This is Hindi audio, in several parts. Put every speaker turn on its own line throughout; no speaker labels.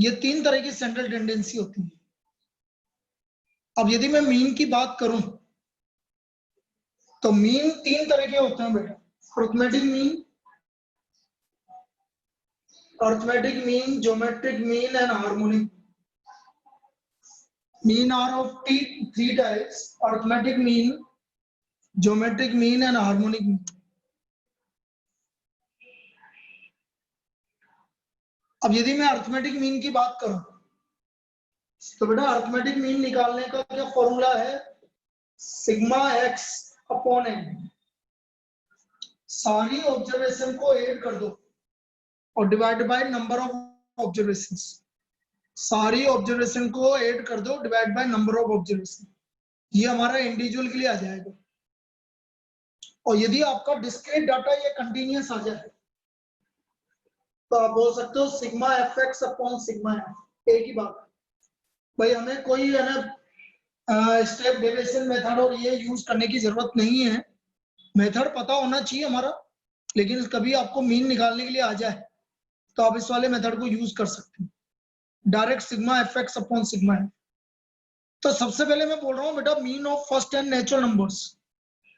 ये 3 तरह की सेंट्रल टेंडेंसी होती है। अब यदि मैं मीन की बात करूं तो मीन 3 तरह के होते हैं बेटा, arithmetic mean, geometric mean and harmonic. Mean are of 3 types: arithmetic mean, geometric mean and harmonic mean. अब यदि मैं अरिथमेटिक मीन की बात करूं तो बेटा अरिथमेटिक मीन निकालने का क्या फॉर्मूला है? Sigma x upon n. सारी ऑब्जर्वेशन को ऐड कर दो और divide by number of observations. सारी ऑब्जर्वेशन को ऐड कर दो, divide by number of observation. ये हमारा इंडिविजुअल के लिए आ जाएगा। और यदि आपका डिस्क्रीट डाटा या कंटिन्यूअस आ जाए तो आप बोल सकते हो sigma F x upon sigma F. एक ही बात भाई, हमें कोई है ना स्टेप डेविएशन मेथड और ये यूज करने की जरूरत नहीं है। मेथड पता होना चाहिए हमारा, लेकिन कभी आपको मीन निकालने के लिए आ जाए तो आप इस वाले मेथड को यूज कर सकते हैं, direct sigma F x upon sigma F. तो सबसे पहले मैं बोल रहा हूँ बेटा mean of first and natural numbers.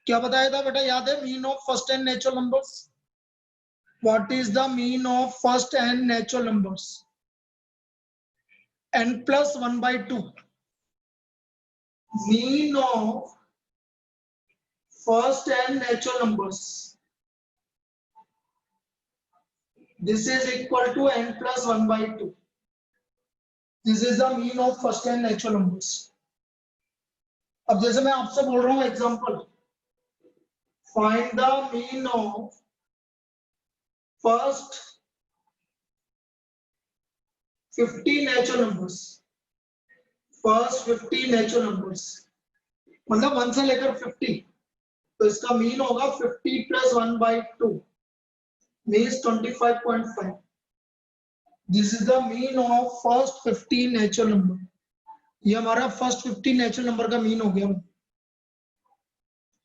क्या बताया था बेटा, याद है? Mean of first and natural numbers. What is the mean of first and natural numbers? n plus 1/2। Mean of first and natural numbers, this is equal to n plus 1/2. This is the mean of first and natural numbers. अब जैसे मैं आपसे बोल रहा हूं example, find the mean of first 50 natural numbers. First 50 natural numbers मतलब 1 से लेकर 50, तो इसका मीन होगा 50 plus 1/2 means 25.5. This is the mean of first 50 natural number. ये हमारा फर्स्ट 50 नेचुरल नंबर का मीन हो गया।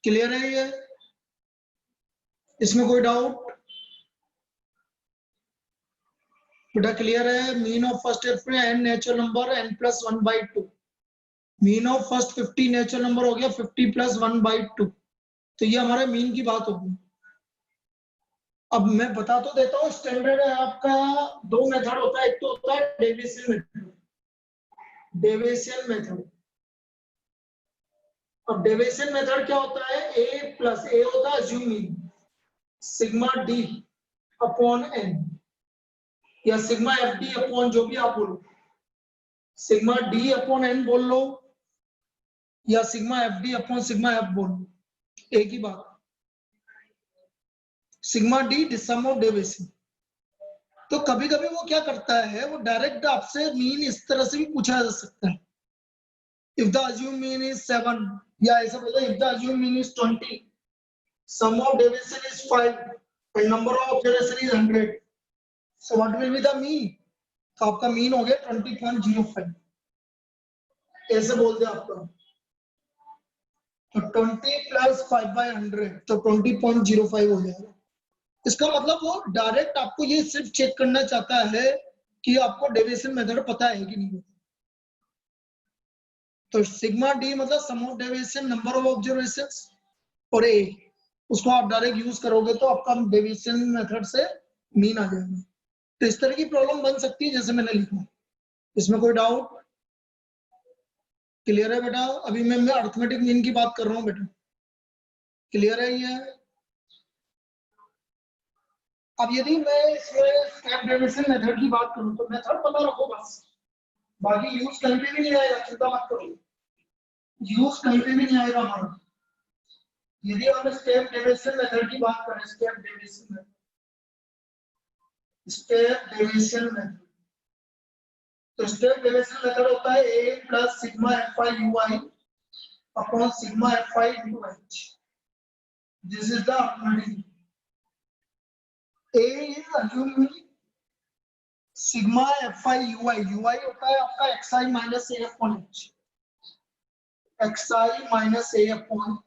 क्लियर है ये? इसमें कोई डाउट? बेटा क्लियर है? Mean of first n natural number n plus 1/2। Mean of first 50 natural number हो गया 50 plus 1/2। तो ये हमारे मीन की बात होगी। अब मैं बता तो देता हूँ, स्टैंडर्ड है आपका 2 मेथड होता है। एक तो होता है डेविएशन मेथड। डेविएशन मेथड, अब डेविएशन मेथड क्या होता है? a प्लस a होता है assume mean, sigma d upon n या सिग्मा एफ डी अपॉन जो भी आप बोलो, सिग्मा d अपॉन n बोल लो या sigma f d upon sigma f बोल लो, एक ही बात। Sigma d sum of deviation. तो कभी कभी वो क्या करता है, वो डायरेक्ट आपसे मीन इस तरह से भी पूछा जा सकता है, if the assume mean is 7, या ऐसा बोलो if the assume mean is 20, sum of deviation is 5 and number of observation is 100, so what will be the mean? तो आपका मीन हो गया 20.05। ऐसे बोल दे आपका, तो 20 प्लस 5/100 तो 20.05 हो जाएगा। इसका मतलब वो डायरेक्ट आपको ये सिर्फ चेक करना चाहता है कि आपको डेविएशन मेथड पता है कि नहीं। तो सिग्मा डी मतलब sum of deviation, number of observations, और ए, उसको आप डायरेक्ट यूज करोगे तो आपका डेविएशन मेथड से मीन आ जाएगा। तो इस तरह की प्रॉब्लम बन सकती है जैसे मैंने लिखा। इसमें कोई डाउट? क्लियर है बेटा? अभी मैं अरिथमेटिक मीन की बात कर रहा हूँ बेटा। क्लियर है ये? अब यदि मैं इसमें स्टेप डेविएशन मेथड की बात करूं तो मेथड पता रखो बस, बाकी यूज कहीं पे भी नहीं आएगा, चिंता मत करो, यूज कहीं पे भी नहीं आएगा हमारा। यदि हम स्टेप डेविएशन मेथड की बात करें, स्टेप डेविएशन मेथड, तो स्टेप डेविएशन मेथड होता है a plus sigma f i u i upon sigma f i into h. This is the arithmetic. a is assuming sigma f i u i, u i होता है आपका x i minus a upon h, x i minus a upon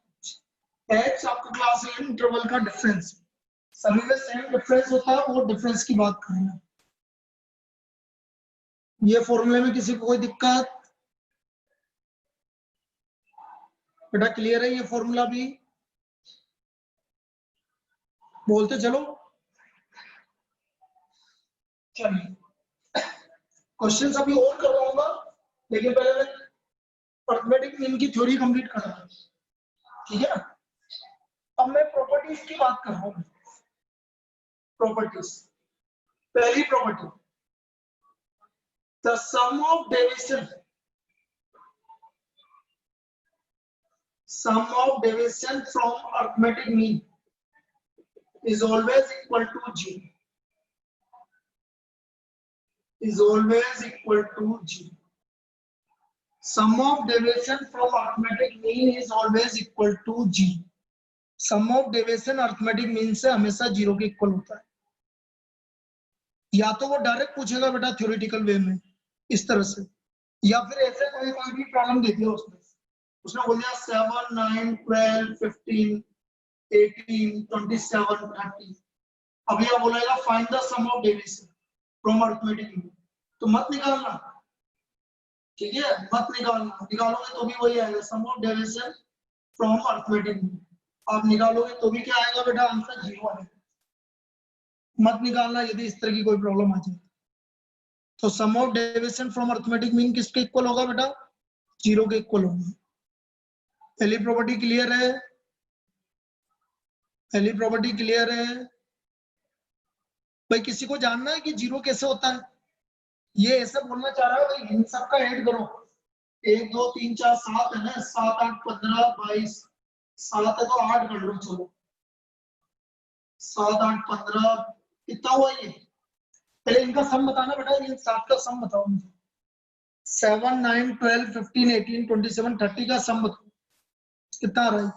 h आपका क्लास इंटरवल का डिफरेंस। सभी में सेम डिफरेंस होता है, वो डिफरेंस की बात करेंगे। ये फॉर्मूले में किसी को कोई दिक्कत? बेटा क्लियर है ये फॉर्मूला भी? बोलते चलो। चलिए क्वेश्चन अभी और करवाऊंगा, लेकिन पहले मैं अर्थमेटिक मीन की थ्योरी कंप्लीट कर रहा हूं, ठीक है ना? अब मैं प्रॉपर्टीज की बात कर रहा हूं। प्रॉपर्टीज, पहली property, the sum of deviation, sum of deviation from arithmetic mean is always equal to g, is always equal to g. Sum of deviation from arithmetic mean is always equal to g. Sum of deviation arithmetic mean से हमेशा जीरो के इक्वल होता है। या तो वो डायरेक्ट पूछेगा बेटा थ्योरेटिकल वे में इस तरह से, या फिर ऐसे कोई भी प्रॉब्लम दे दिया उसने बोल दिया 7, 9, 12, 15, 18, 27, 30। अब यह बोलेगा find the sum of deviation from arithmetic mean, तो मत निकालना, ठीक है? मत निकालना, निकालोगे तो भी वही आएगा sum of deviation from arithmetic mean. आप निकालोगे तो भी क्या आएगा बेटा? आंसर जीरो आएगा। मत निकालना यदि इस तरह की कोई प्रॉब्लम आ जाए। तो sum of deviation from arithmetic mean किसके इक्वल होगा बेटा? जीरो के इक्वल होगा। पहली प्रॉपर्टी क्लियर है? पहली प्रॉपर्टी क्लियर है भाई? किसी को जानना है कि जीरो कैसे होता है? ये ऐसे बोलना चाह रहा है भाई इन सबका ऐड करो, 1 2 3 4 7 है ना, 7 8 15 22, 7 है तो 8 कर लो, चलो 7 8 15 कितना हुआ ये? पहले इनका सम बताना बेटा, इन 7 का सम बताओ मुझे। 7 9 12 15 18 27 30 का सम बताओ कितना आ रहा है?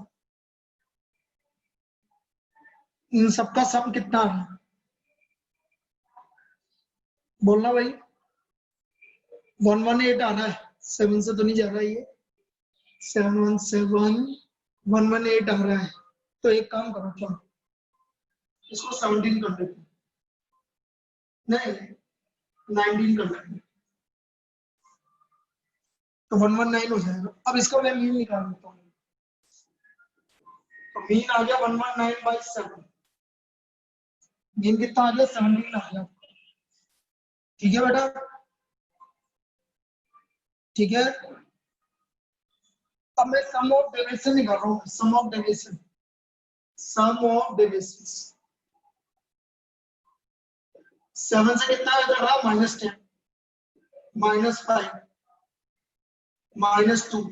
इन सबका सम कितना आ रहा है? बोलना भाई। 118 आ रहा है, 7 से तो नहीं जा रहा है ये। 717 118 आ रहा है। तो एक काम करो, चलो इसको 17 कर देते, नहीं 19 कर देंगे तो 119 हो जाएगा। अब इसका मैं मीन निकाल देता हूँ। तो मीन आ गया 119/7, मीन कितना आ गया? 17 आ गया। ठीक है बेटा? ठीक है। अब मैं सम ऑफ डेविएशन निकाल रहा हूँ, sum of deviation, sum of deviation 7 से कितना इधर रहा? -10, -5, -2,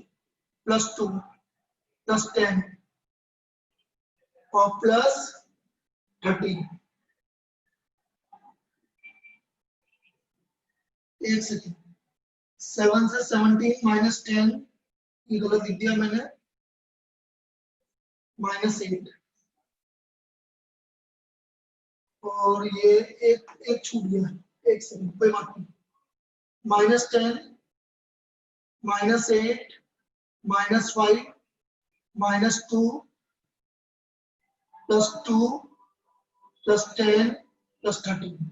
+2, +10 और +13। एक सेकेंड, 7 से 17 -10, ये गलत लिख दिया मैंने, -8 और ये एक छूट गया, एक सेकेंड कोई बात नहीं। -10, -8, -5, -2, +2, +10, +13।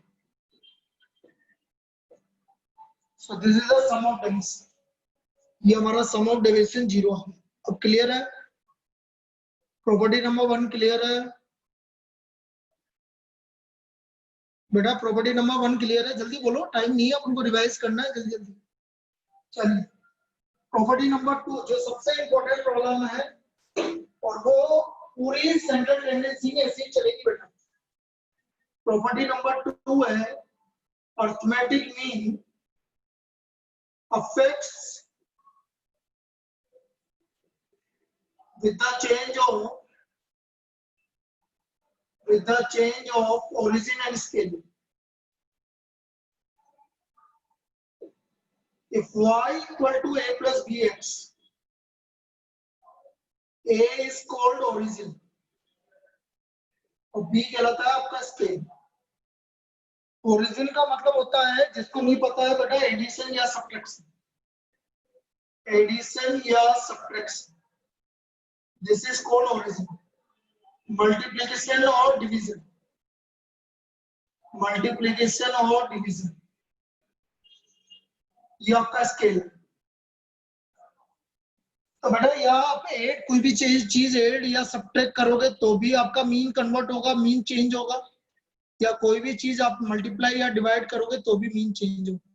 So this is the sum of deviation. ये हमारा सम ऑफ डेविएशन जीरो है। अब क्लियर है? प्रॉपर्टी नंबर 1 क्लियर है बेटा? प्रॉपर्टी नंबर 1 क्लियर है? जल्दी बोलो, टाइम नहीं है, अपन को रिवाइज करना है जल्दी जल्दी। चलिए प्रॉपर्टी नंबर 2 जो सबसे इंपॉर्टेंट प्रॉब्लम है, और वो पूरी सेंट्रल टेंडेंसी में ऐसी चलेगी बेटा। प्रॉपर्टी नंबर 2 है arithmetic mean affects with the change of origin and scale. If y equal to a plus bx, a is called origin और b कहलाता है आपका स्केल। ओरिजिन का मतलब होता है, जिसको नहीं पता है बेटा, एडिशन या सब्ट्रैक्शन, एडिशन या subtraction, this is called origin. Multiplication और डिवीजन, मल्टीप्लिकेशन और डिवीजन, ये आपका स्केल है। तो बेटा यहाँ आप ऐड कोई भी चीज ऐड या सब्ट्रैक्ट करोगे तो भी आपका मीन कन्वर्ट होगा, मीन चेंज होगा, या कोई भी चीज आप मल्टीप्लाई या डिवाइड करोगे तो भी मीन चेंज होगा।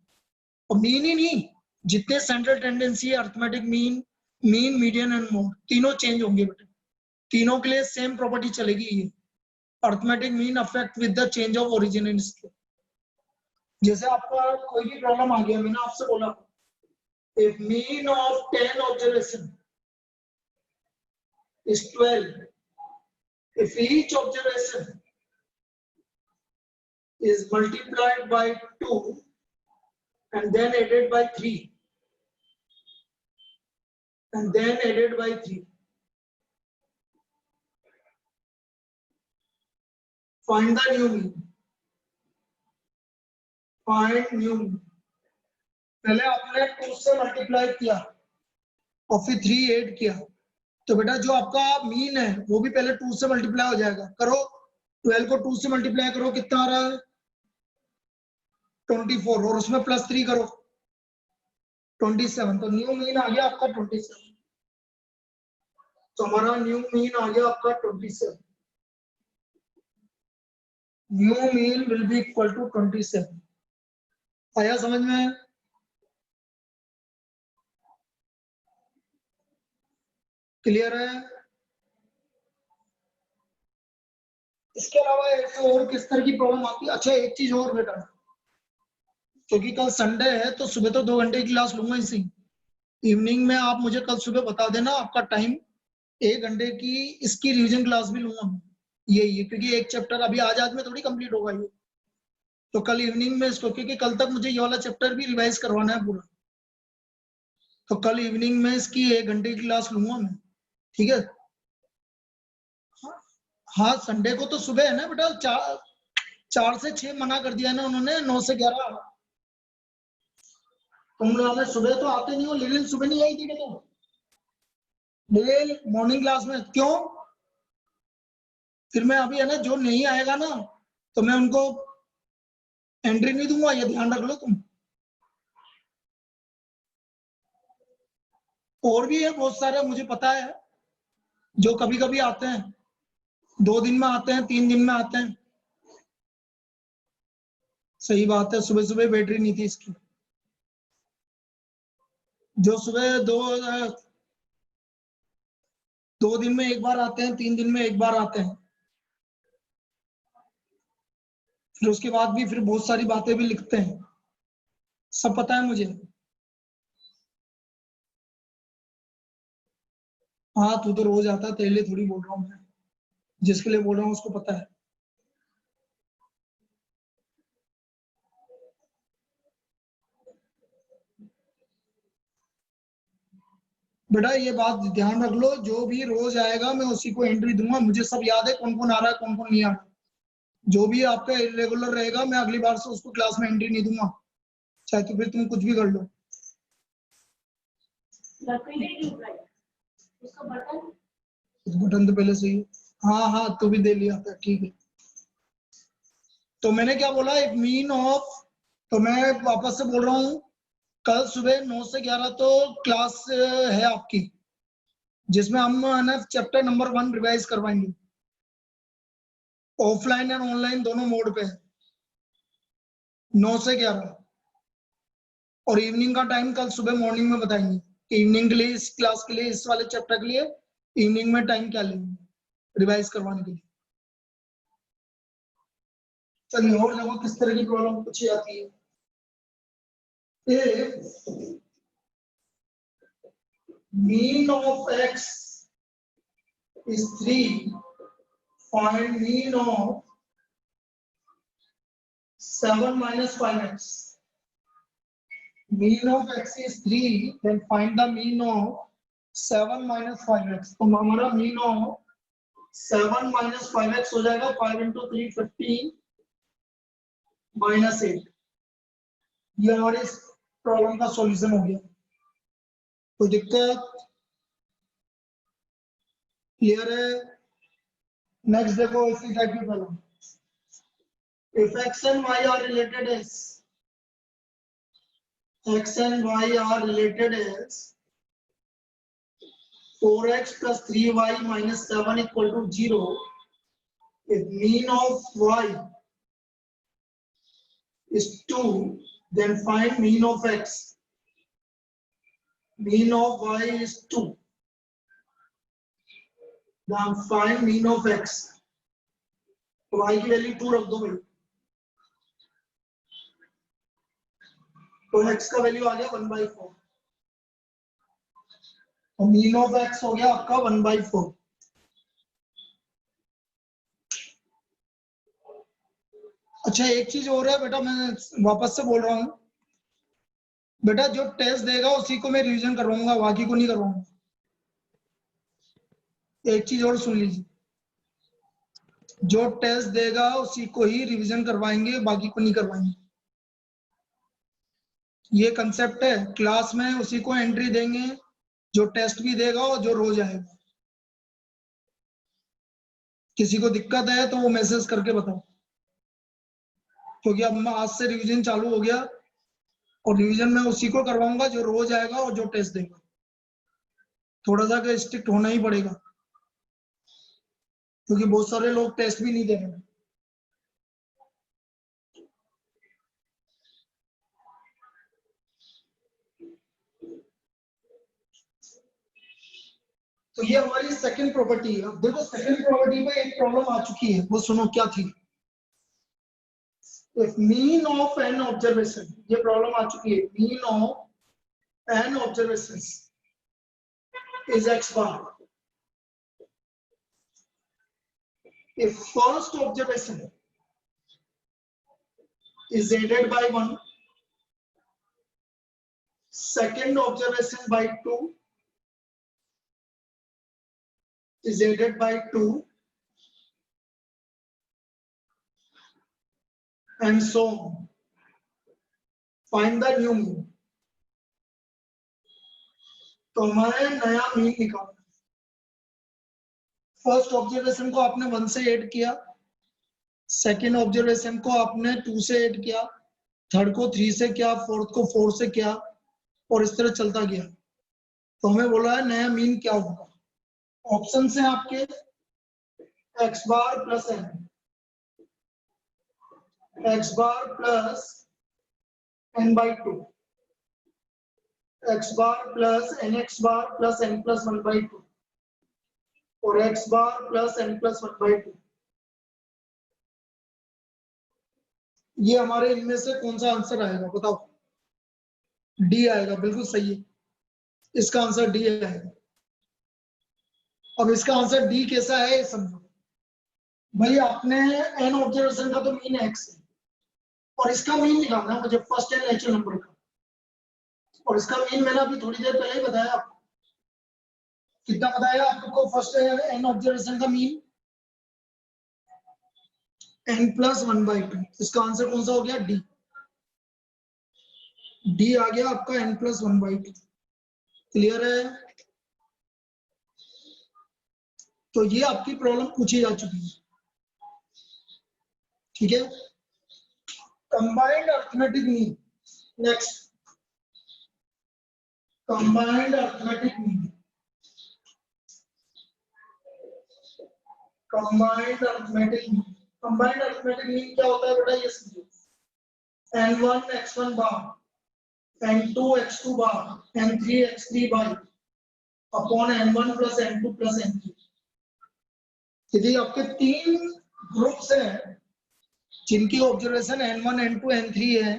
और मीन ही नहीं, जितने सेंट्रल टेंडेंसी है, arithmetic mean, mean, median and mode, तीनों चेंज होंगे बेटा। तीनों के लिए सेम प्रॉपर्टी चलेगी ये। Arithmetic mean affect with the change of origin in scale. जैसे आपका कोई भी प्रॉब्लम आ गया, मैंने आपसे बोला if mean of 10 observation is 12, if each observation is multiplied by 2 and then added by 3 and then added by 3, find the new mean. Find new mean. पहले आपने 2 से मल्टीप्लाई किया और फिर 3 ऐड किया, तो बेटा जो आपका मीन है वो भी पहले 2 से मल्टीप्लाई हो जाएगा। करो, 12 को 2 से मल्टीप्लाई करो, कितना आ रहा है 24, और उसमें +3 करो 27, तो न्यू मीन आ गया आपका 27। तो हमारा न्यू मीन आ गया आपका 27। New mean will be equal to 27। आया समझ में? क्लियर है? इसके अलावा ऐसे और किस तरह की प्रॉब्लम आती है? अच्छा एक चीज और बेटा, क्योंकि कल संडे है तो सुबह तो 2 घंटे की क्लास लूंगा इसी। इवनिंग में आप मुझे कल सुबह बता देना आपका टाइम, 1 घंटे की इसकी रिवीजन क्लास भी लूंगा मैं। ये क्योंकि एक चैप्टर अभी आज में थोड़ी कंप्लीट होगा ये, तो कल इवनिंग में इसको, क्योंकि कल तक मुझे ये वाला चैप्टर भी रिवाइज करवाना है पूरा, तो कल इवनिंग में इसकी 1 घंटे की क्लास लूंगा मैं। ठीक है? हाँ संडे को तो सुबह है ना बेटा, 4 से 6 मना कर दिया ना उन्होंने, 9 से 11। तुम लोग सुबह तो आते नहीं हो, लेकिन सुबह नहीं आई थी तो मॉर्निंग क्लास में क्यों? फिर मैं अभी है ना, जो नहीं आएगा ना तो मैं उनको एंट्री नहीं दूंगा, ये ध्यान रख लो तुम। और भी है बहुत सारे, मुझे पता है, जो कभी कभी आते हैं, 2 दिन में आते हैं, 3 दिन में आते हैं। सही बात है, सुबह सुबह बैटरी नहीं थी इसकी। जो सुबह 2 दिन में एक बार आते हैं, 3 दिन में एक बार आते हैं, फिर उसके बाद भी फिर बहुत सारी बातें भी लिखते हैं, सब पता है मुझे। हाँ तू तो रोज आता है, तेरे लिए थोड़ी बोल रहा हूँ मैं, जिसके लिए बोल रहा हूँ उसको पता है। बेटा ये बात ध्यान रख लो, जो भी रोज आएगा मैं उसी को एंट्री दूंगा, मुझे सब याद है कौन कौन आ रहा है कौन कौन नहीं आ रहा। जो भी आपका इरेगुलर रहेगा मैं अगली बार से उसको क्लास में एंट्री नहीं दूंगा, चाहे तो फिर तुम कुछ भी कर लो। बटन तो पहले से ही, हाँ हाँ तो भी दे लिया था, ठीक है। तो मैंने क्या बोला, एक मीन ऑफ, तो मैं वापस से बोल रहा हूँ, कल सुबह 9 से 11 तो क्लास है आपकी, जिसमें हम है ना चैप्टर नंबर 1 रिवाइज करवाएंगे, ऑफलाइन एंड ऑनलाइन दोनों मोड पे, 9 से 11। और इवनिंग का टाइम कल सुबह मॉर्निंग में बताएंगे कि इवनिंग के लिए, इस क्लास के लिए, इस वाले चैप्टर के लिए इवनिंग में टाइम क्या लेंगे रिवाइज करवाने के लिए। चलिए और देखो किस तरह की प्रॉब्लम पूछी जाती है। Mean of x is 3, find mean of 7 minus 5x. Mean of x is 3, then find the mean of 7 minus 5x. तो हमारा mean of 7 minus 5x हो जाएगा 5 into 3 15 minus 8। ये हमारे इस प्रॉब्लम का सॉल्यूशन हो गया। कोई दिक्कत? क्लियर है? नेक्स्ट देखो इसी टाइप की problem. If x and y are related as x and y are related as 4x plus 3y minus 7 equal to 0. If mean of y is 2, then find mean of x. Mean of y is 2. Then find mean of x. तो y की वैल्यू 2 रख दो भाई. तो x का वैल्यू आ गया 1/4 और मीन ऑफ x हो गया आपका 1/4. अच्छा एक चीज और है बेटा, मैं वापस से बोल रहा हूँ बेटा, जो टेस्ट देगा उसी को मैं रिवीजन करवाऊंगा, बाकी को नहीं करवाऊंगा. एक चीज और सुन लीजिए, जो टेस्ट देगा उसी को ही रिवीजन करवाएंगे, बाकी को नहीं करवाएंगे. ये कंसेप्ट है. क्लास में उसी को एंट्री देंगे जो टेस्ट भी देगा और जो रोज आएगा. किसी को दिक्कत है तो वो मैसेज करके बताओ, क्योंकि अब आज से रिवीजन चालू हो गया और रिवीजन में उसी को करवाऊंगा जो रोज आएगा और जो टेस्ट देगा. थोड़ा सा स्ट्रिक्ट होना ही पड़ेगा, क्योंकि बहुत सारे लोग टेस्ट भी नहीं दे रहे. तो ये हमारी सेकंड प्रॉपर्टी है. अब देखो सेकंड प्रॉपर्टी में एक प्रॉब्लम आ चुकी है, वो सुनो क्या थी. If mean of n observation, ये प्रॉब्लम आ चुकी है. Mean of n observations is x bar. If first observation is aided by 1, second observation by 2 is aided by 2, and so on. Find the new mean. तो हमारे नया मीन निकालना. फर्स्ट ऑब्जर्वेशन को आपने 1 से ऐड किया, सेकेंड ऑब्जर्वेशन को आपने 2 से ऐड किया, थर्ड को 3 से किया, फोर्थ को 4 से किया, और इस तरह चलता गया. तो हमें बोला है नया मीन क्या होगा. ऑप्शन है आपके x बार प्लस n, x बार प्लस n/2, x बार प्लस nx बार प्लस n प्लस 1/2 और x बार प्लस n प्लस 1/2. ये हमारे इनमें से कौन सा आंसर आएगा बताओ. डी आएगा, बिल्कुल सही है. इसका आंसर डी आएगा. अब इसका आंसर डी कैसा है समझो भाई. आपने n ऑब्जर्वेशन का तो मीन x है और इसका मीन निकालना है मुझे फर्स्ट एंड नेचुरल नंबर का. और इसका मीन मैंने अभी थोड़ी देर पहले ही बताया आपको. कितना बताया आपको फर्स्ट एन ऑब्जर्वेशन का मीन? n plus 1/2. इसका आंसर कौन सा हो गया? डी. डी आ गया आपका n प्लस 1/2. क्लियर है? तो ये आपकी प्रॉब्लम पूछी जा चुकी है. ठीक है. Combined arithmetic mean. Next combined arithmetic mean. Combined arithmetic mean. Combined arithmetic mean क्या होता है बेटा? ये समझो. n1 x1 बार, n2 x2 बार, n3 x3 bar upon n1 plus n2 plus n3. यदि आपके 3 ग्रुप्स हैं जिनकी ऑब्जर्वेशन n1 n2 n3 है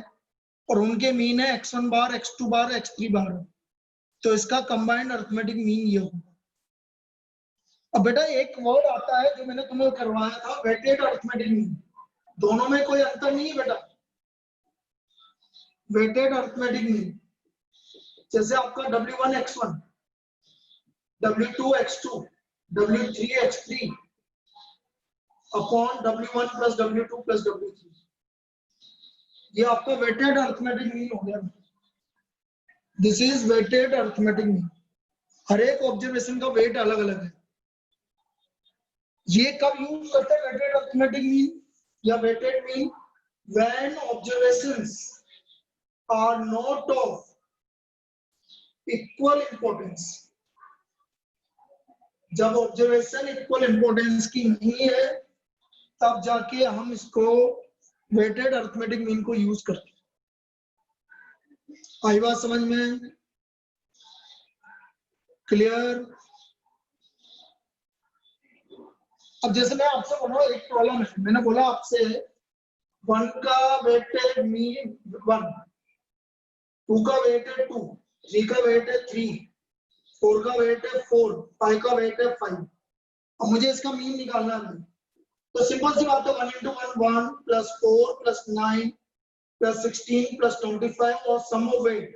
और उनके मीन है x1 बार, x2 बार, x3 बार, तो इसका कंबाइंड अर्थमेटिक मीन ये होगा. अब बेटा एक वर्ड आता है जो मैंने तुम्हें करवाया था, वेटेड अर्थमेटिक मीन. दोनों में कोई अंतर नहीं है बेटा. वेटेड अर्थमेटिक मीन जैसे आपका W1 x1, W2 x2, W3 x3 upon W1 plus W2 plus W3. ये आपका वेटेड अर्थमेटिक मीन हो गया. This is weighted arithmetic mean. हर एक ऑब्जर्वेशन का वेट अलग अलग है. ये कब यूज करते हैं वेटेड अर्थमेटिक मीन या weighted mean? When observations are not of equal importance. जब ऑब्जर्वेशन इक्वल इंपॉर्टेंस की नहीं है तब जाके हम इसको वेटेड अरिथमेटिक मीन को यूज करते हैं। आई बात समझ में? क्लियर? अब जैसे मैं आपसे बोल रहा हूँ एक प्रॉब्लम है, मैंने बोला आपसे 1 का वेटेड मीन 1, 2 का वेट है 2, 3 का वेट है 3, 4 का वेट है 4, 5 का वेट है 5। अब मुझे इसका मीन निकालना है, तो सिंपल सी बात है 1 into 1 1 plus 4 plus 9 plus 16 plus 25 और सम of weight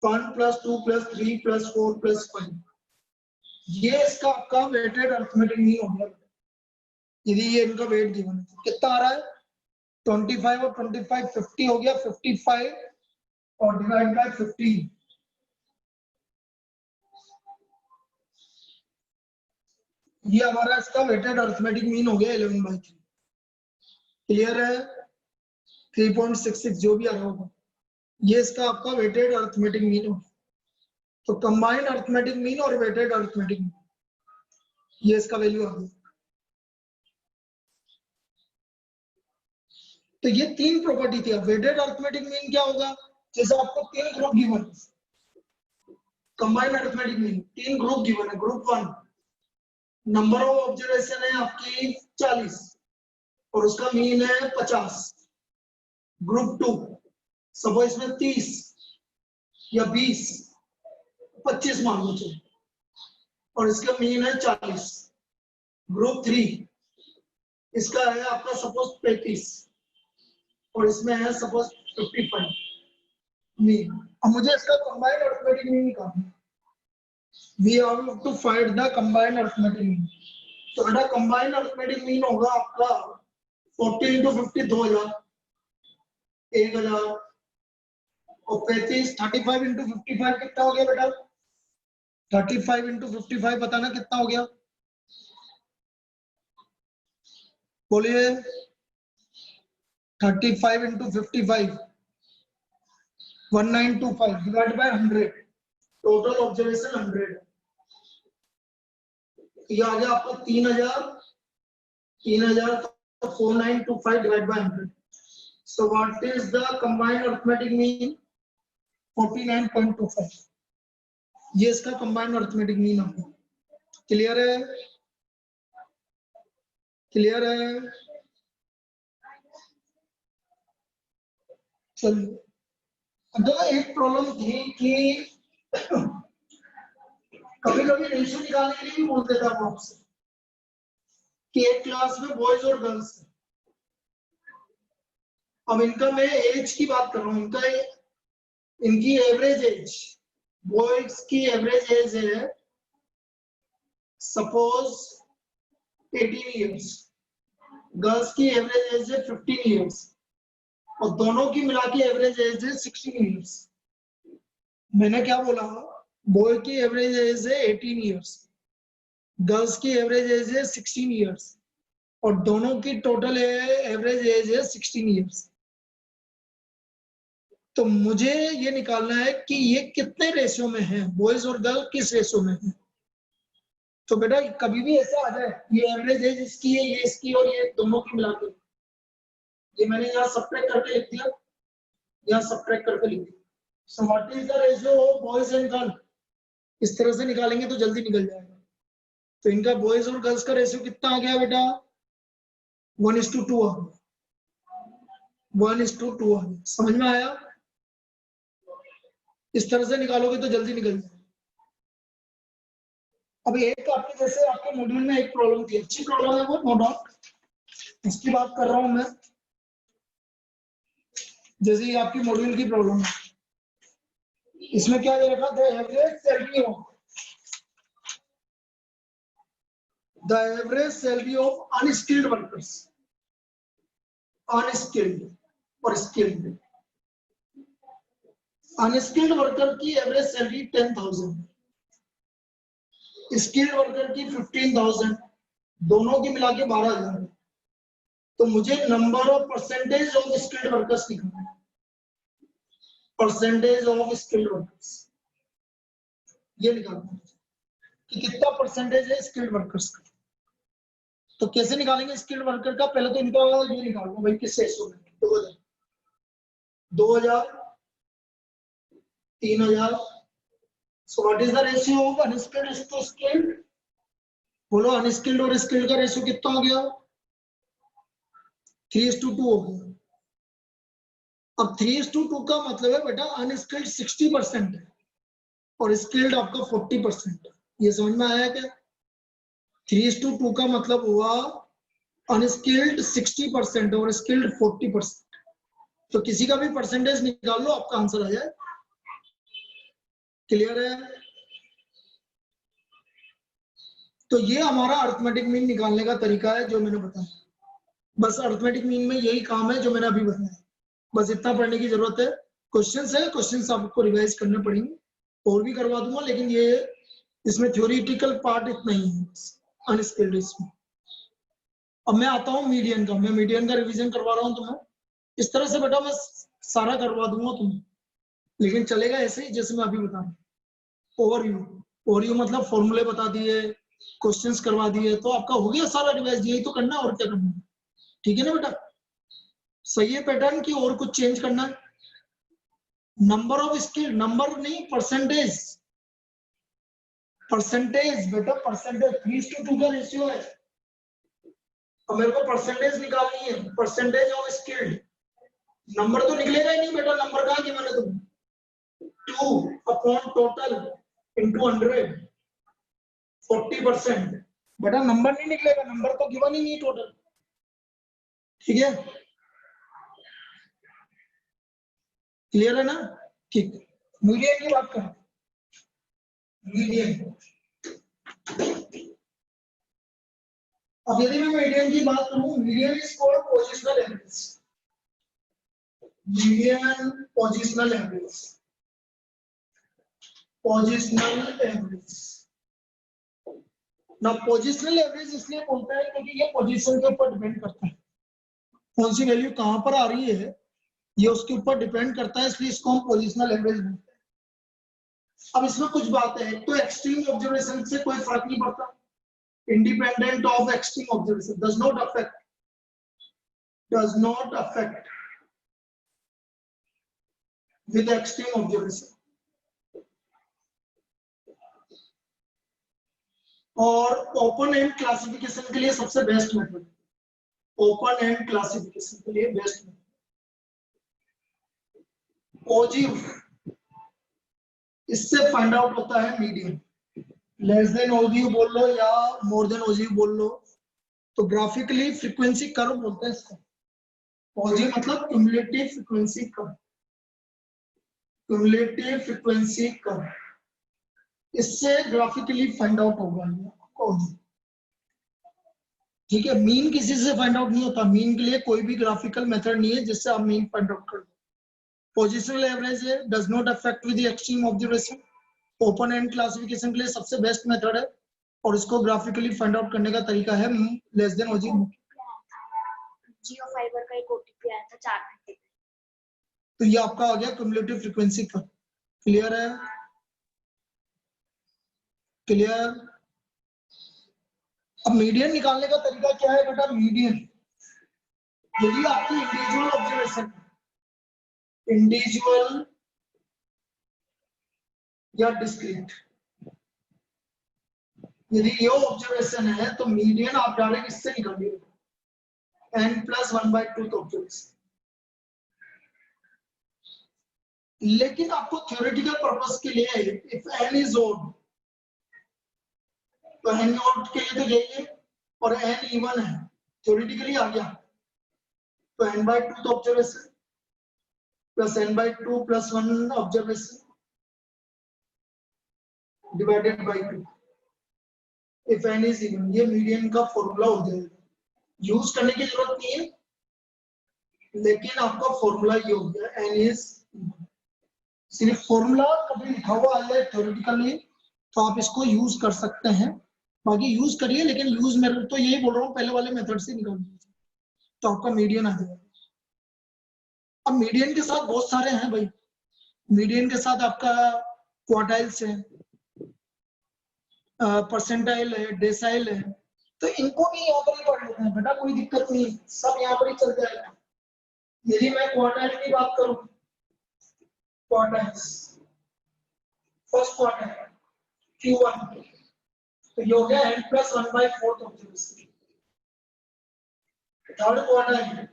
1 plus 2 plus 3 plus 4 plus 5। ये इसका आपका वेटेड अरिथमेटिक मीन हो गया। यदि ये इनका वेट गिवन है कितना आ रहा है 25 और 25 50 हो गया 55 और डिवाइड बाय 15। ये हमारा इसका वेटेड अरिथमेटिक मीन हो गया 11/3। क्लियर है? 3.66 जो भी आ रहा होगा ये इसका आपका वेटेड अरिथमेटिक मीन हो। तो कंबाइंड अरिथमेटिक मीन और वेटेड अरिथमेटिक मीन ये इसका वैल्यू आ गया। तो ये 3 प्रॉपर्टी थी। अब वेटेड अरिथमेटिक मीन क्या होगा? जैसे आपको 3 ग्रुप गिवन है, combined arithmetic mean 3 group given है। ग्रुप 1 नंबर ऑफ ऑब्जर्वेशन है आपकी 40 और उसका मीन है 50। ग्रुप 2 सपोज इसमें 30 या 20 25 मान लो चलो और इसका मीन है 40। ग्रुप 3 इसका है आपका सपोज 35 और इसमें है सपोज 55 मीन। अब मुझे इसका कंबाइंड अरिथमेटिक मीन निकालना है। We have to find the combined arithmetic mean. तो बेटा combined arithmetic mean होगा आपका 40 into 50 2000 1000 और 35 35 into 55 कितना हो गया बेटा? 35 into 55 बताना कितना हो गया? बोलिए 35 into 55 1925 divided by 100 total observation 100। ये आ गया आपका 3000 4925 divided by 100। So what is the combined arithmetic mean? 49.25। ये इसका combined arithmetic mean आ गया। क्लियर है? क्लियर है? चलिए अब एक प्रॉब्लम थी कि कभी कभी रेशियो निकालने के लिए भी बोल देता हूं आपसे कि एक क्लास में बॉयज और गर्ल्स। अब इनका मैं एज की बात कर रहा हूं, इनकी एवरेज एज, बॉयज की एवरेज एज है सपोज 18 इयर्स, गर्ल्स की एवरेज एज है 15 इयर्स और दोनों की मिला के एवरेज एज है 16 इयर्स। मैंने क्या बोला? बॉय की एवरेज एज है 18 इयर्स, गर्ल्स की एवरेज एज है 16 इयर्स और दोनों की टोटल एवरेज एज है 16 इयर्स। तो मुझे ये निकालना है कि ये कितने रेशियो में है, बॉयज और गर्ल किस रेशियो में है। तो बेटा कभी भी ऐसा आ जाए ये एवरेज एज इसकी है, ये इसकी और ये दोनों की मिला के, ये मैंने यहाँ सब्ट्रैक्ट करके लिख दिया, यहाँ सब्ट्रैक्ट करके लिख दिया। सो what is the ratio of boys and girl? इस तरह से निकालेंगे तो जल्दी निकल जाएगा। तो इनका बॉयज और गर्ल्स का रेशियो कितना आ गया बेटा? 1:2 आ गया। 1:2 आ गया। समझ में आया? इस तरह से निकालोगे तो जल्दी निकल जाएगा। अब एक आपके जैसे आपके मॉड्यूल में एक प्रॉब्लम थी, अच्छी प्रॉब्लम है वो, नो डाउट, इसकी बात कर रहा हूं मैं। जैसे ये आपकी मॉड्यूल की प्रॉब्लम है, इसमें क्या दे रखा था? Average salary of the average salary of unskilled workers, unskilled और skilled। अनस्किल्ड वर्कर की एवरेज सैलरी 10,000, स्किल्ड वर्कर की 15,000, दोनों की मिला के 12,000। तो मुझे number of percentage of skilled workers निकालना है। परसेंटेज ऑफ स्किल्ड वर्कर्स, ये निकालना कि कितना परसेंटेज है स्किल्ड वर्कर्स का। तो कैसे निकालेंगे स्किल्ड वर्कर का, पहले तो इनका ये निकालूंगा भाई किस रेशो में, 2000 3000। So what is the ratio of unskilled to skilled, बोलो अनस्किल्ड और स्किल्ड का रेशियो कितना हो गया, 3:2 हो गया। अब 3:2 का मतलब है बेटा अनस्किल्ड 60% है और स्किल्ड आपका 40%। ये समझ में आया क्या? 3:2 का मतलब हुआ अनस्किल्ड 60% और स्किल्ड 40%। तो किसी का भी परसेंटेज निकाल लो, आपका आंसर आ जाए। क्लियर है? तो ये हमारा अरिथमेटिक मीन निकालने का तरीका है जो मैंने बताया। बस अरिथमेटिक मीन में यही काम है जो मैंने अभी बताया, बस इतना पढ़ने की जरूरत है। क्वेश्चंस है, क्वेश्चंस आपको रिवाइज करने पड़ेंगे, और भी करवा दूंगा, लेकिन ये इसमें थ्योरेटिकल पार्ट इतना ही है अनस्किल्ड इसमें। अब मैं आता हूँ मीडियन का, मैं मीडियन का रिवीजन करवा रहा हूँ तुम्हें। इस तरह से बेटा मैं सारा करवा दूंगा तुम्हें, लेकिन चलेगा ऐसे ही जैसे मैं अभी बता रहा हूँ। ओवरव्यू मतलब फॉर्मूले बता दिए, क्वेश्चंस करवा दिए, तो आपका हो गया सारा रिवाइज। यही तो करना है, और क्या करना है। ठीक है ना बेटा? सही है पैटर्न की और कुछ चेंज करना है? नंबर ऑफ स्किल, नंबर नहीं परसेंटेज, परसेंटेज बेटा परसेंटेज 3:2 का रेशियो है। अब मेरे को परसेंटेज निकालनी है, परसेंटेज ऑफ स्किल्ड। नंबर तो निकलेगा ही नहीं बेटा, नंबर कहाँ की मैंने तुम 2 अपॉन टोटल इंटू 100 40%। बेटा नंबर नहीं निकलेगा, नंबर तो गिवन ही नहीं टोटल। ठीक है, क्लियर है ना? ठीक, मीडियन की बात करें। मीडियन, अब यदि मैं मीडियन की बात करूं, median is called positional average. Median positional average, positional average. ना पोजिशनल एवरेज इसलिए बोलते हैं क्योंकि ये पोजीशन के ऊपर डिपेंड करता है, कौन सी वैल्यू कहां पर आ रही है ये उसके ऊपर डिपेंड करता है, इसलिए इसको हम पोजिशनल एवरेज बोलते हैं। अब इसमें कुछ बात है, तो एक्सट्रीम ऑब्जर्वेशन से कोई फर्क नहीं पड़ता, independent of extreme observation, does not affect with extreme observation। और ओपन एंड क्लासिफिकेशन के लिए सबसे best method, open and classification के लिए बेस्ट मेथड ओजीव, इससे फाइंड आउट होता है मीडियन। लेस देन ओजीव बोल लो या मोर देन ओजीव बोल लो, तो ग्राफिकली फ्रीक्वेंसी कर्व बोलते हैं इसको। ओजीव मतलब cumulative frequency curve, cumulative frequency curve, इससे ग्राफिकली फाइंड आउट होगा। ठीक है, मीन किसी से फाइंड आउट नहीं होता, मीन के लिए कोई भी ग्राफिकल मेथड नहीं है जिससे आप मीन फाइंड आउट कर दो। पोजिशनल एवरेज है, does not affect with extreme observation. Open and classification के लिए सबसे बेस्ट मेथड है, और इसको ग्राफिकली फाइंड आउट करने का तरीका है लेस देन ओजीव।
जियो फाइबर का एक ओटीपी आया था 4 घंटे,
तो ये आपका आ गया क्युमुलेटिव फ्रीक्वेंसी कर्व। क्लियर है? क्लियर? अब मीडियन निकालने का तरीका क्या है बेटा? मीडियन यदि आपकी इंडिविजुअल ऑब्जर्वेशन, इंडिविजुअल या डिस्क्रीट, यदि ये ऑब्जर्वेशन है तो मीडियन आप डायरेक्ट इससे निकालिए, n+1/2 तो ऑब्जर्वेशन। लेकिन आपको थ्योरेटिकल पर्पस के लिए इफ n इज ओड, तो n ओड के लिए तो यही है, और n इवन है, थ्योरेटिकली आ गया, तो n/2 तो observation plus n/2 + 1 observation divided by 2 if n is even. ये मीडियन का फॉर्मूला हो जाएगा, यूज करने की जरूरत नहीं है, लेकिन आपका फॉर्मूला ये हो गया n इज, सिर्फ फॉर्मूला कभी लिखा हुआ आ जाए थ्योरेटिकली तो आप इसको यूज कर सकते हैं, बाकी यूज करिए, लेकिन यूज मेथड तो यही बोल रहा हूँ पहले वाले मेथड से निकाल दीजिए तो आपका मीडियन आ जाएगा। अब मीडियन के साथ बहुत सारे हैं भाई, मीडियन के साथ आपका क्वार्टाइल्स है, परसेंटाइल है, डेसाइल है, तो इनको भी यहाँ पर ही पढ़ लेते हैं बेटा, कोई दिक्कत नहीं, सब यहाँ पर ही चल जाएगा। यदि मैं क्वार्टाइल की बात करूं, क्वार्टाइल्स, फर्स्ट क्वार्टाइल Q1, तो ये हो गया n+1/4 observation. Third quartile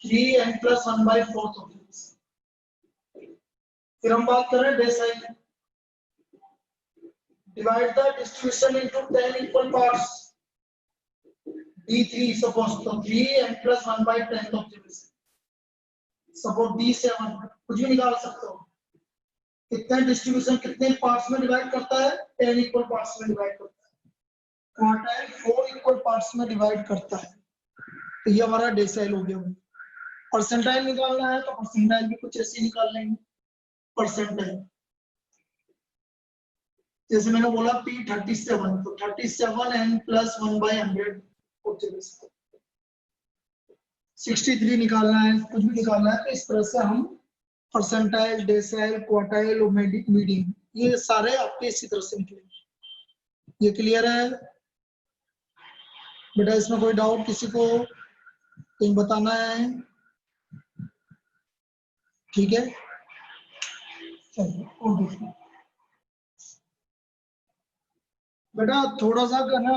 3n+1/4 observation. फिर हम बात कर रहे हैं decyl, divide the distribution into 10 equal parts, D3 suppose, तो 3n+1/10 ऑब्जर्वेशन, सपोज D7, कुछ भी निकाल सकते हो, कितने डिस्ट्रीब्यूशन कितने पार्ट्स में डिवाइड करता है, 10 इक्वल पार्ट्स में डिवाइड करता है, क्वार्टाइल 4 इक्वल पार्ट्स में डिवाइड करता है, तो ये हमारा डेसाइल हो गया। परसेंटाइल निकालना है तो परसेंटाइल भी कुछ ऐसे निकाल लेंगे। परसेंटाइल जैसे मैंने बोला P37, तो 37n+1/100 ऑब्जर्वेशन। 63 निकालना है, कुछ भी निकालना है, तो इस तरह से हम परसेंटाइल, डेसाइल, क्वार्टाइल और मीडियन, ये सारे आपके इसी तरह से निकलेंगे। ये क्लियर है बेटा? इसमें कोई डाउट किसी को कहीं बताना है? ठीक है, चलिए बेटा थोड़ा सा करना,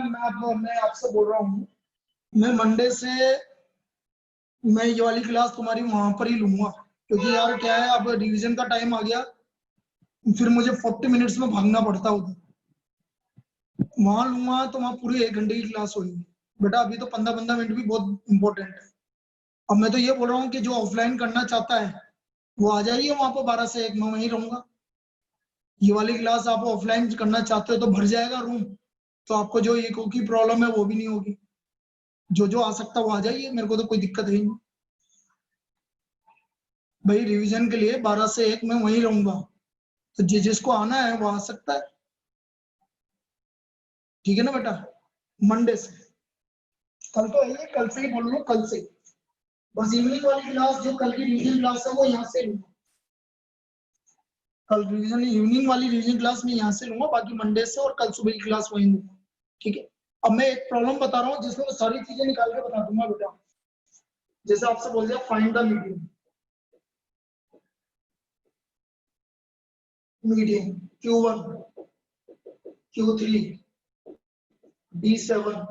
मैं आपसे बोल रहा हूँ, मैं मंडे से मैं ये वाली क्लास तुम्हारी वहां पर ही लूंगा, क्योंकि यार क्या है, अब रिवीजन का टाइम आ गया, फिर मुझे 40 मिनट्स में भागना पड़ता उधर, वहां लूंगा तो वहां पूरी 1 घंटे की क्लास होगी बेटा। अभी तो 15-15 मिनट भी बहुत इंपॉर्टेंट है। अब मैं तो ये बोल रहा हूँ कि जो ऑफलाइन करना चाहता है वो आ जाइए वहां पर 12 से 1, मैं वहीं रहूंगा। ये वाली क्लास आप ऑफलाइन करना चाहते हो तो भर जाएगा रूम, तो आपको जो एक की प्रॉब्लम है वो भी नहीं होगी। जो आ सकता वो आ जाइए, मेरे को तो कोई दिक्कत है नहीं भाई। रिवीजन के लिए 12 से 1 मैं वहीं रहूंगा, तो जिसको आना है वो आ सकता है। ठीक है ना बेटा? मंडे से, कल तो है, कल से ही बोल रहा हूँ, कल से। बस इवनिंग वाली क्लास जो कल की रिवीजन क्लास है वो यहाँ से लूंगा, कल रिवीजन इवनिंग वाली रिवीजन क्लास में यहाँ से लूंगा, बाकी मंडे से और कल सुबह की क्लास वहीं लूंगा। ठीक है? अब मैं एक प्रॉब्लम बता रहा हूँ जिसमें मैं सारी चीजें निकाल के बता दूंगा बेटा। जैसे आपसे बोल दिया find the median, median Q1, Q3, D7,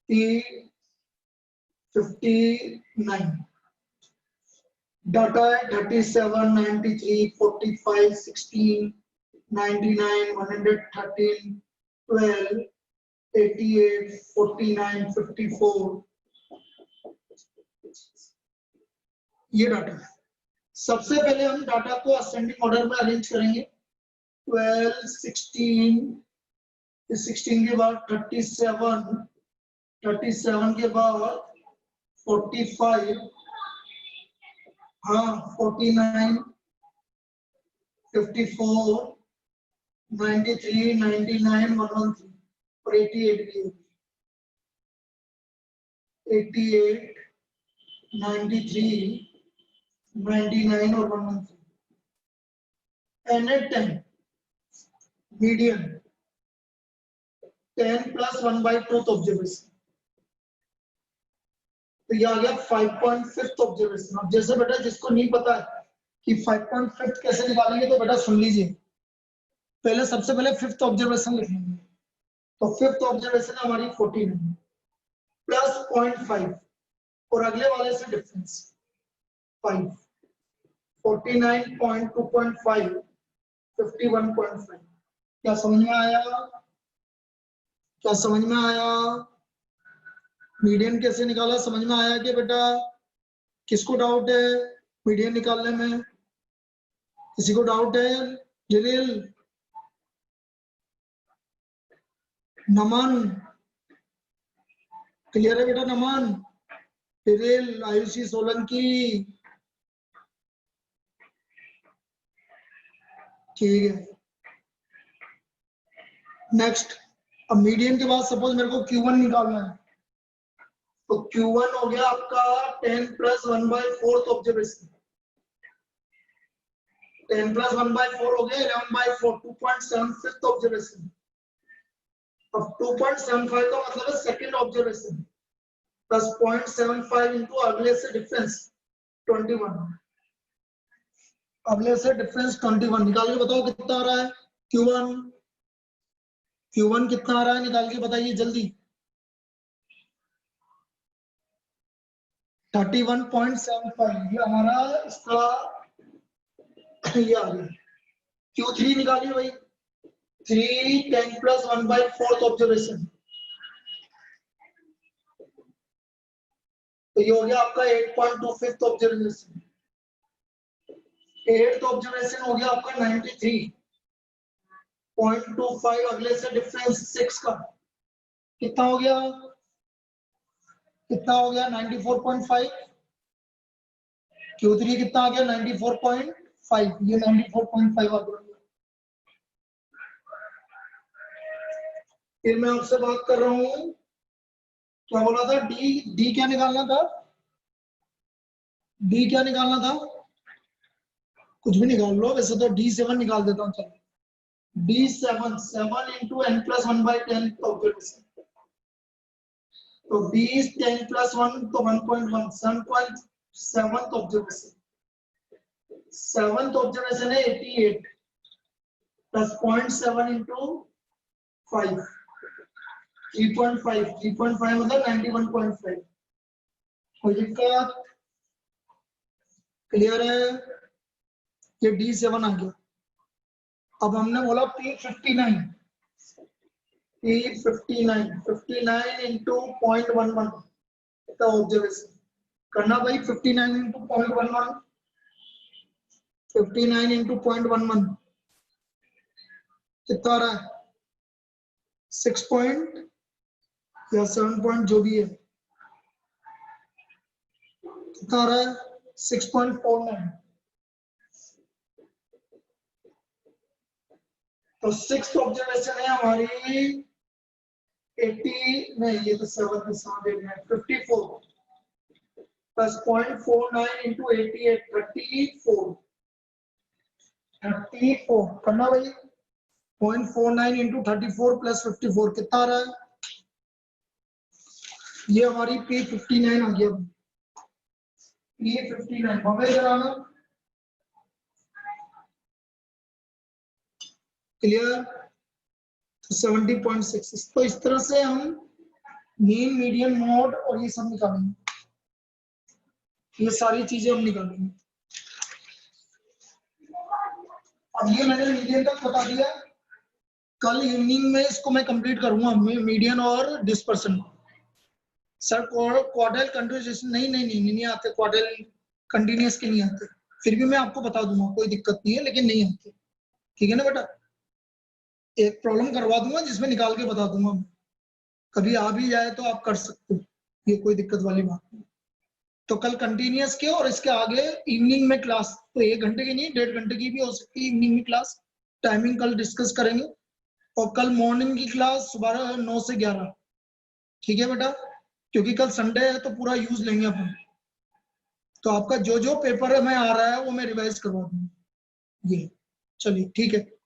P59, data है 37, 93, 45, 16, 99, 113, 12, 88, 49, 54, ये डाटा है। सबसे पहले हम डाटा को असेंडिंग ऑर्डर में अरेंज करेंगे। 12, 16 के बाद 37, 37 के बाद 45, हाँ 49, 54, 93, 99, 113 और 88 भी है। 88, 93, 99 और 113। N10 मीडियन 10+1/2 ऑब्जर्वेशन, तो ये आ गया 5.5 ऑब्जर्वेशन। अब जैसे बेटा जिसको नहीं पता है कि 5.5 कैसे निकालेंगे, तो बेटा सुन लीजिए, पहले सबसे पहले 5th ऑब्जर्वेशन लिख लेंगे, तो 5th ऑब्जर्वेशन हमारी 14 है प्लस 0.5 और अगले वाले से डिफरेंस 5, 49.2.5, 51.5। क्या समझ में आया? क्या समझ में आया? मीडियन कैसे निकाला समझ में आया कि बेटा? किसको डाउट है मीडियन निकालने में? किसी को डाउट है? जलील, नमन, क्लियर है बेटा? नमन, जलील, आयुषी सोलंकी, ठीक है। नेक्स्ट, अब मीडियन के बाद सपोज मेरे को Q1 निकालना है, तो Q1 हो गया आपका 10+1/4 ऑब्जर्वेशन। 10 प्लस 1/4 हो गया 11/4 2.75 ऑब्जर्वेशन। अब 2.75 का मतलब है सेकंड ऑब्जर्वेशन प्लस 0.75 इंटू अगले से डिफरेंस 21, अगले से डिफरेंस 21 निकाल के बताओ कितना आ रहा है। Q1 कितना आ रहा है निकाल के बताइए जल्दी। 31.75 ये हमारा इसका ये आ गया। Q3 निकालिए भाई 3 10 प्लस 1/4 ऑब्जर्वेशन, तो ये हो गया आपका 8.25 ऑब्जर्वेशन। 8th ऑब्जर्वेशन हो गया आपका 93.25, अगले से डिफरेंस 6 का कितना हो गया 94.5। Q3 कितना आ गया 94.5, ये 94.5 आ गया। फिर मैं आपसे बात कर रहा हूं, क्या बोला था डी क्या निकालना था, डी क्या निकालना था, कुछ भी निकाल लो, वैसे तो D7 निकाल देता हूँ। चलो D7 7 into n plus 1/10 observation, तो D 10 प्लस 1 तो 1.1 7.7 ऑब्जर्वेशन, 7th ऑब्जर्वेशन है 88 प्लस 0.7 इंटू 5 3.5 मतलब 91.5। कोई दिक्कत, क्लियर है, ये D7 आ गया। अब हमने बोला P59 इंटू 0.11 कितना ऑब्जर्वेशन करना भाई, 59 इंटू 0.11, 59 इंटू 0.11 कितना आ रहा है 6 पॉइंट या 7 पॉइंट जो भी है, कितना आ रहा है 6.49। तो 6th ऑब्जर्वेशन है हमारी 80 नहीं, ये तो 7 में 54 प्लस 0.49 इंटू 88 34 करना भाई, 0.49 इंटू 34 प्लस 54 कितना आ रहा है, ये हमारी P59 आ गया। P59 हमें कराना क्लियर, 70.6। तो इस तरह से हम मीन मीडियन मोड और ये सब निकालेंगे, ये सारी चीजें हम निकालेंगे। अब ये मैंने मीडियन तक बता दिया, कल इवनिंग में इसको मैं कंप्लीट करूंगा मीडियन और डिस्पर्सन। सर क्वार्टाइल कंटिन्यूएशन नहीं आते, क्वार्टाइल कंटिन्यूअस के नहीं आते, फिर भी मैं आपको बता दूंगा, कोई दिक्कत नहीं है, लेकिन नहीं आते, ठीक है ना बेटा। एक प्रॉब्लम करवा दूंगा जिसमें निकाल के बता दूंगा, कभी आ भी जाए तो आप कर सकते हो, ये कोई दिक्कत वाली बात नहीं। तो कल कंटिन्यूअस के और इसके आगे इवनिंग में क्लास, तो 1 घंटे की नहीं 1.5 घंटे की भी हो सकती है इवनिंग में क्लास, टाइमिंग कल डिस्कस करेंगे। और कल मॉर्निंग की क्लास सुबह 9 से 11, ठीक है बेटा, क्योंकि कल संडे है तो पूरा यूज लेंगे अपन। तो आपका जो जो पेपर में आ रहा है वो मैं रिवाइज करवा दूंगा, ये चलिए ठीक है।